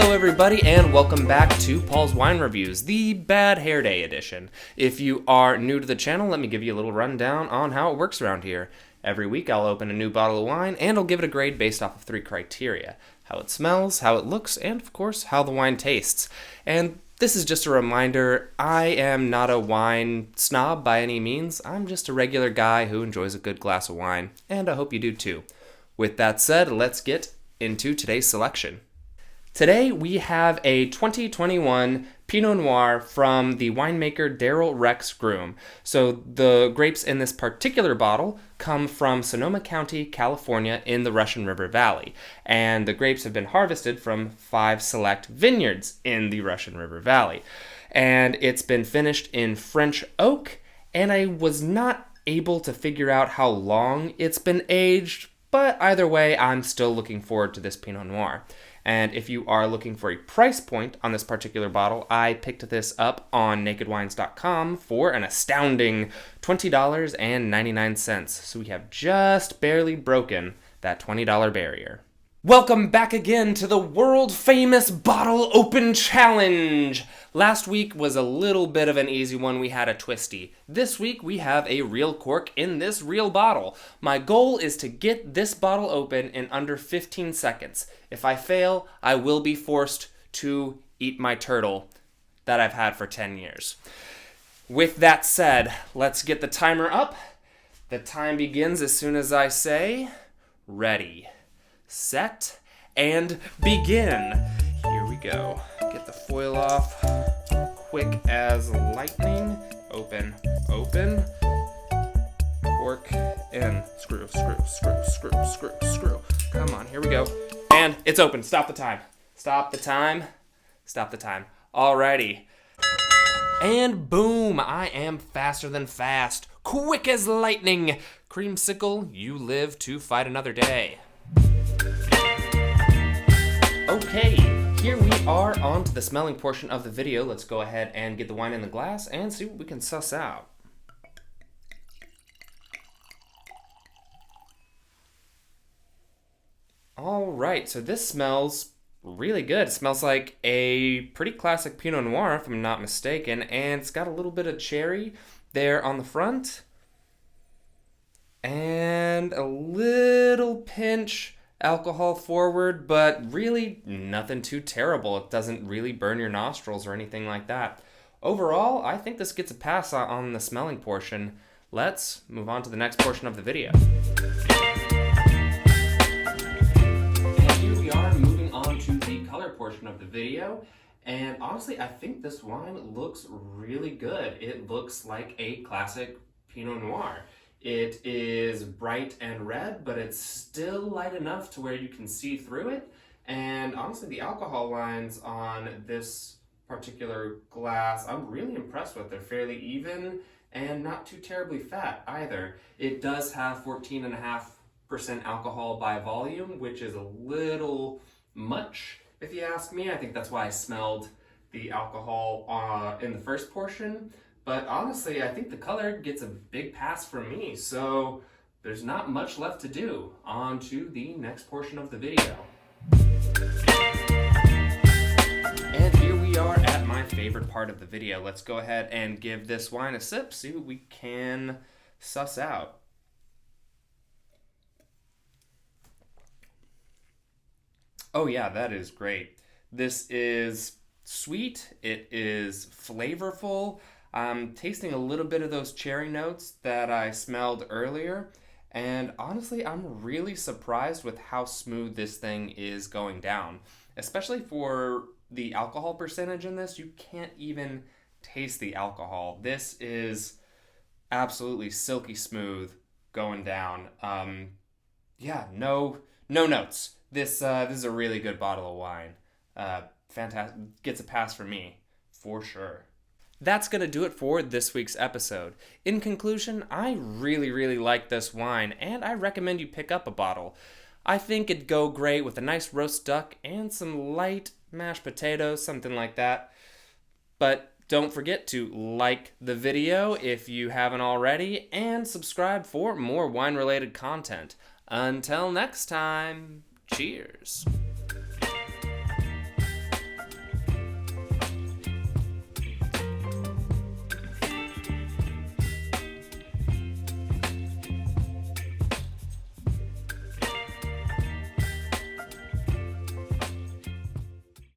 Hello everybody and welcome back to Paul's Wine Reviews, the Bad Hair Day edition. If you are new to the channel, let me give you a little rundown on how it works around here. Every week I'll open a new bottle of wine and I'll give it a grade based off of 3 criteria. How it smells, how it looks, and of course how the wine tastes. And this is just a reminder, I am not a wine snob by any means. I'm just a regular guy who enjoys a good glass of wine, and I hope you do too. With that said, let's get into today's selection. Today we have a 2021 Pinot Noir from the winemaker Daryl Rex Groom. So the grapes in this particular bottle come from Sonoma County, California in the Russian River Valley. And the grapes have been harvested from 5 select vineyards in the Russian River Valley. And it's been finished in French oak, and I was not able to figure out how long it's been aged, but either way, I'm still looking forward to this Pinot Noir. And if you are looking for a price point on this particular bottle, I picked this up on nakedwines.com for an astounding $20.99. So we have just barely broken that $20 barrier. Welcome back again to the world-famous Bottle Open Challenge! Last week was a little bit of an easy one. We had a twisty. This week we have a real cork in this real bottle. My goal is to get this bottle open in under 15 seconds. If I fail, I will be forced to eat my turtle that I've had for 10 years. With that said, let's get the timer up. The time begins as soon as I say, ready, set, and begin. Here we go. Get the foil off. Quick as lightning. Open, open. Cork in. Screw, screw, screw, screw, screw, screw. Come on, here we go. And it's open. Stop the time. Stop the time. Stop the time. Alrighty. And boom, I am faster than fast. Quick as lightning. Creamsicle, you live to fight another day. Okay, here we are on to the smelling portion of the video. Let's go ahead and get the wine in the glass and see what we can suss out. Alright, so this smells really good. It smells like a pretty classic Pinot Noir, if I'm not mistaken, and it's got a little bit of cherry there on the front, and a little pinch alcohol forward, but really nothing too terrible. It doesn't really burn your nostrils or anything like that. Overall, I think this gets a pass on the smelling portion. Let's move on to the next portion of the video. And here we are moving on to the color portion of the video. And honestly, I think this wine looks really good. It looks like a classic Pinot Noir. It is bright and red, but it's still light enough to where you can see through it. And honestly, the alcohol lines on this particular glass, I'm really impressed with. They're fairly even and not too terribly fat either. It does have 14.5% alcohol by volume, which is a little much, if you ask me. I think that's why I smelled the alcohol in the first portion. But honestly, I think the color gets a big pass from me, so there's not much left to do. On to the next portion of the video. And here we are at my favorite part of the video. Let's go ahead and give this wine a sip, see what we can suss out. Oh yeah, that is great. This is sweet, it is flavorful. I'm tasting a little bit of those cherry notes that I smelled earlier, and honestly, I'm really surprised with how smooth this thing is going down. Especially for the alcohol percentage in this, you can't even taste the alcohol. This is absolutely silky smooth going down. Yeah, no notes. This is a really good bottle of wine. Fantastic, gets a pass from me, for sure. That's going to do it for this week's episode. In conclusion, I really like this wine, and I recommend you pick up a bottle. I think it'd go great with a nice roast duck and some light mashed potatoes, something like that. But don't forget to like the video if you haven't already, and subscribe for more wine-related content. Until next time, cheers.